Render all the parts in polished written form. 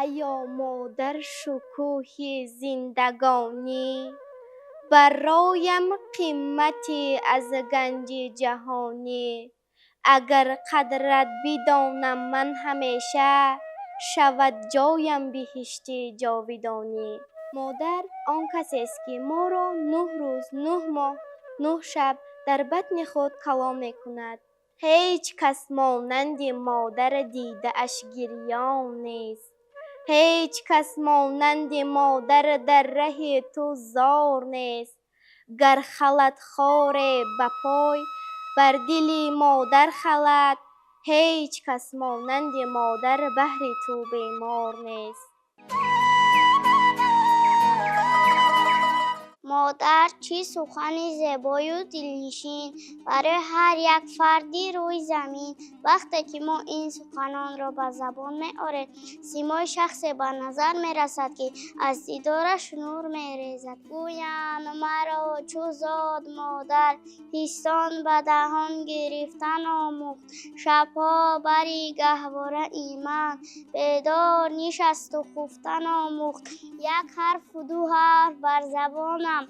ایا مادر شکوه زندگانی، برایم قیمتی از گنج جهانی. اگر قدرت بدانم من همیشه، شود جایم بهشت جاودانی. مادر آن کسی است که ما را 9 روز 9 ماه 9 شب در بطن خود کلام می کند. هیچ کس مانند مادر دیده اش گریان نیست. هیچ کس مانند مادر در ره تو زار نیست. گر خلد خار به پای بر دل مادر خلد، هیچ کس مانند مادر بهر تو بیمار نیست. مادر چه سخن زیبای و دلنشین برای هر یک فردی روی زمین. وقتی که ما این سخنان را به زبان می‌آوریم، سیمای شخصی به نظر می‌رسد که از دیدارش نور می‌ریزد. گویند مرا چو زاد مادر، پیستان به دهان گرفتن آموخت. شبها بری گهواره ایمن، بیدار نشست و خفتن آموخت. یک حرف و 2 حرف بر زبانم،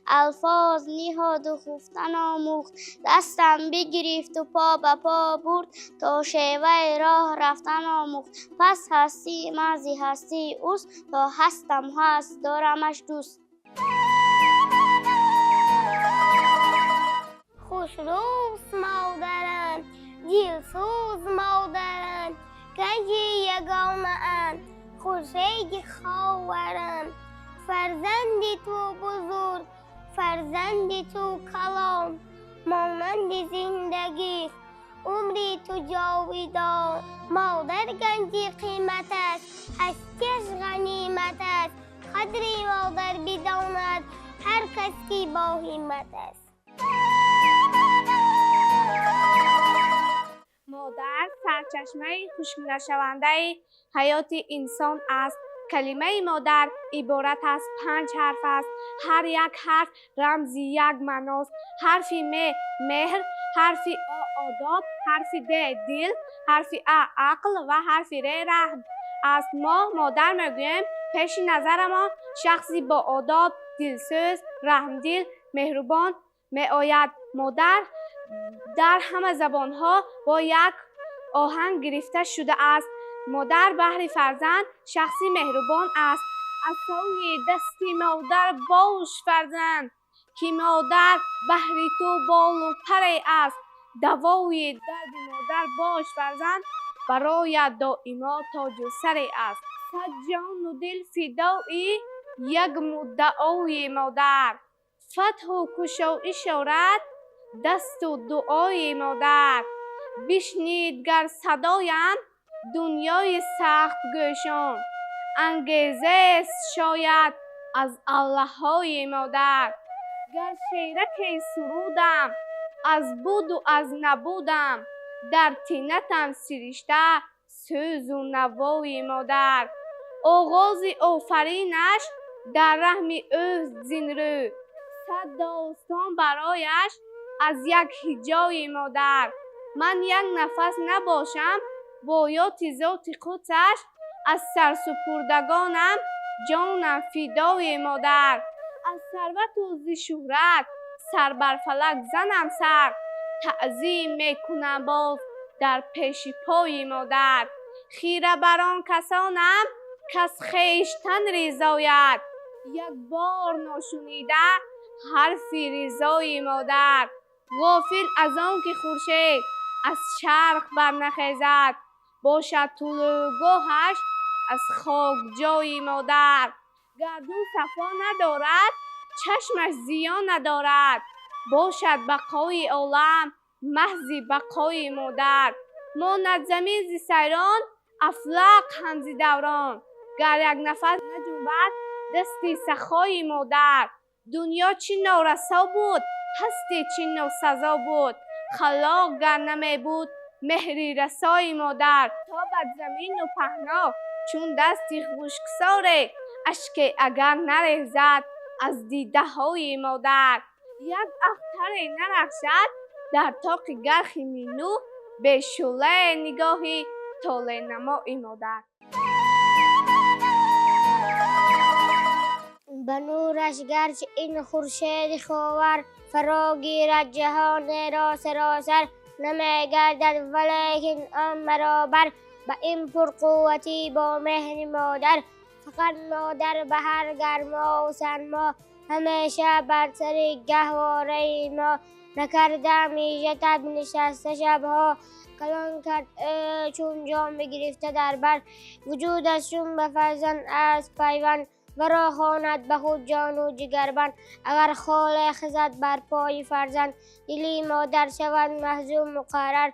الفاظ نهاد و خفتن آموخت. دستم بگرفت و پا به پا برد، تا شیوه راه رفتن آموخت. پس هستی مازی هستی اوست، تا هستم هست دارمش دوست. خوشروست مادرم، دلسوز مادرم، گنج یگانه ام، خورشید خاورم. فرزند تو بزرگ، فرزند تو کلان، مانند زندگی عمری تو جاودان. مادر گنج قیمت است، هستیش غنیمت است. قدر مادر بداند هر کس که با همت است. مادر سرچشمه خشک نشونده حیات انسان است. کلمه مادر عبارت از 5 حرف است. هر یک حرف رمز یک معناست. حرف م مهر، حرف آ آداب، حرف د دل، حرف ا عقل و حرف ر رحم است. ما مادر میگوییم، پیش نظر ما شخصی با آداب، دلسوز، رحمدل، مهربان می آید. مادر در همه زبانها با یک آهنگ گرفته شده است. مادر بهر فرزند شخصی مهربان است. عصای دست مادر باش فرزند، که مادر بهر تو بال و پر است. دوای درد مادر باش فرزند، برای دائما تاج و سر است. 100 جان و دل فدای یک مدعای مادر، فتح و گشایش آرد دست و دعای مادر. بشنید گر صدایم دنیای سخت گوشان، انگیزه است شاید از الله‌های مادر. گر شیرک سرودم از بود و از نبودم، در طینتم سرشته سوز و نوای مادر. آغاز آفرینش در رحم اوست زین رو، 100 داستان برایش از یک هجای مادر. من یک نفس نباشم بایات ذات قدسش، از سرسپردگانم جانم فدای مادر. از ثروت و ز شهرت سر بر فلک زنم سر، تعظیم میکنم باز در پیش پای مادر. خیره بر آن کسانم کز خویشتن رضایت، یک بار ناشنیده حرف رضای مادر. غافل از آن که خورشید از چرخ برنخیزد، باشد طلوعگاهش از خاک جای مادر. گردون صفا ندارد چشمش ضیا ندارد، باشد بقای عالم محض بقای مادر. ماند زمین ز سیران افلاک هم ز دوران، گر یک نفس نجنبد دست سخای مادر. دنیا چه نارسا بود هستی چه ناسزا بود، خلاق گر نمی بود مهر رسای مادر. تا بر زمین و پهنا چون دستی خشکساره، اشک اگر نریزد از دیده های مادر. یک اختر نرخشد در طاق گرخ مینو، به شعله نگاهی طالع نمای مادر. به نورش گرچه این خورشید خاور فرا گیرد جهان را سراسر نمی گردد ولیکن آن برابر به این پرقوتی با مهر مادر فقط مادر به هر گرما و سرما همیشه بر سر گهواره ما نکرده میشه تب نشسته شبها کلان کرد چون جام بگرفته در بر وجودش چون به فرزند از پیوند ورا خواند به خود جان و جگربند اگر خال خزد بر پای فرزند دلی مادر شود محزون مقرر.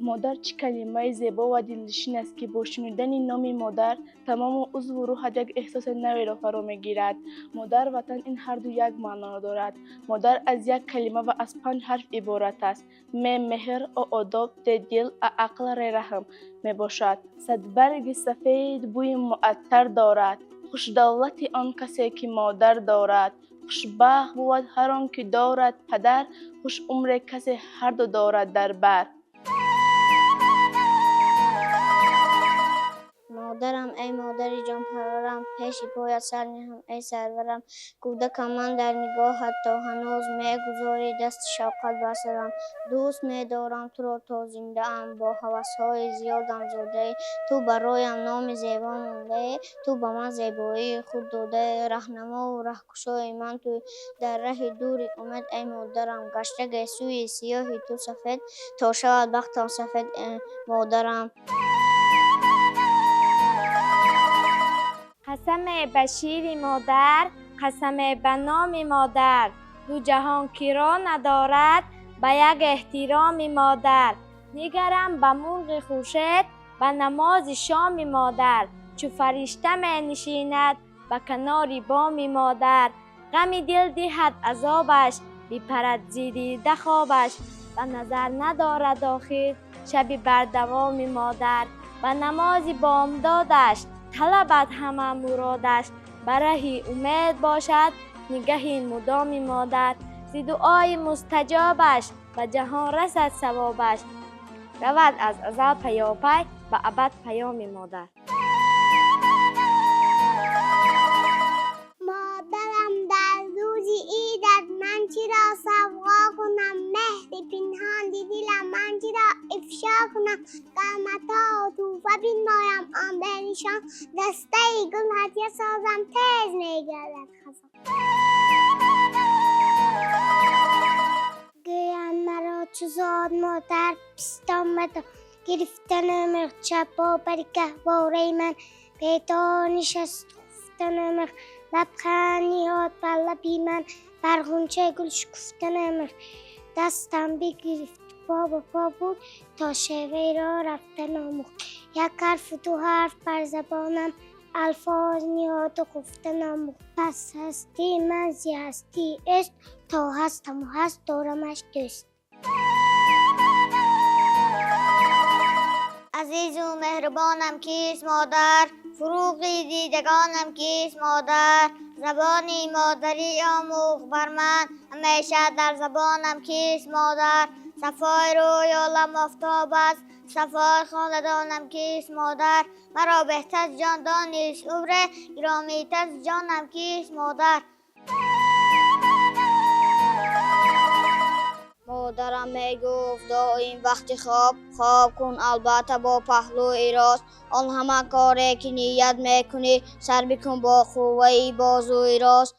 مادر چه کلمه زیبا و دلنشین است که با شنیدن نام مادر تمام عضو و روح یک احساس نوی را فرا میگیرد. مادر وطن این هر دو یک معنا دارد. مادر از یک کلمه و از 5 حرف عبارت است. مهر، آداب، دل، عقل، رحم می باشد. صد برگ سفید بوی معطر دارد. خوش دولت آن کسی که مادر دارد. خوشبخت بود هر آن که دارد پدر. خوش عمر کسی هر دو دارد در بر. مادرم ای مادر جان پرورم پیش پایت سر نهم ای سرورم کودکم من در نگاهت تا هنوز میگذاری دست شوقت بر سرم دوست میدارم تو را تا زنده ام با هوس‌های زیادم زاده تو برایم نام زیبا مانده تو به من زیبایی خود داده رهنما و رهکشای من تو در ره دور امید ای مادرم گشته سوی سیاهی تو سفید تا شود بختم سفید مادرم. قسم به شیر مادر، قسم به نام مادر، دو جهان کی را ندارد به یک احترام مادر. نگرم به مرغ خورشید به نماز شام مادر، چو فرشته می نشیند به کنار بام مادر. غم دل دهد عذابش بپرد زیدیده خوابش، به نظر ندارد آخر شب بر دوام مادر. به نماز بامدادش طلبت همه مرادش، برای امید باشد نگه مدام مادر. ز دعای مستجابش به جهان رسد ثوابش، رود از ازل پیاپی به ابد پیام مادر. مادرم در روز عیدت من چرا سوغا کنم مهر پنهان دلم من چرا افشا کنم قامتا و توفه بنمایم آن به نشان دسته گل هدیه سازم تیز میگردد خزان. گویم مرا چو زاد مادر پستان مدار گرفتن مرغ چپا بر گهواره من پیدا نشست خفتن مرغ لبخند نهاد بر لبی من بر غنچه گل شکفتن مرغ دستم بگرفت پا به پا بود تا شیوه را رفتن آموخت یک حرف دو حرف بر زبانم الفاظ نهاد و گفتن آموخت پس هستی من زی هستی است تا هستم و هست دارمش دوست. عزیز و مهربانم کیست مادر فروغی دیدگانم کیست مادر زبانی مادری آموخت بر من همیشه در زبانم کیست مادر صفای روی عالم آفتاب است صفای خاندانم کیست مادر مرا بهتر جان دانیست عمر گرامی‌تر جانم کیست مادر. مادرم می گفت دائم وقتی خواب کن البته با پهلوی راست آن همه کاری که نیت میکنی سر بکن با قوه بازوی راست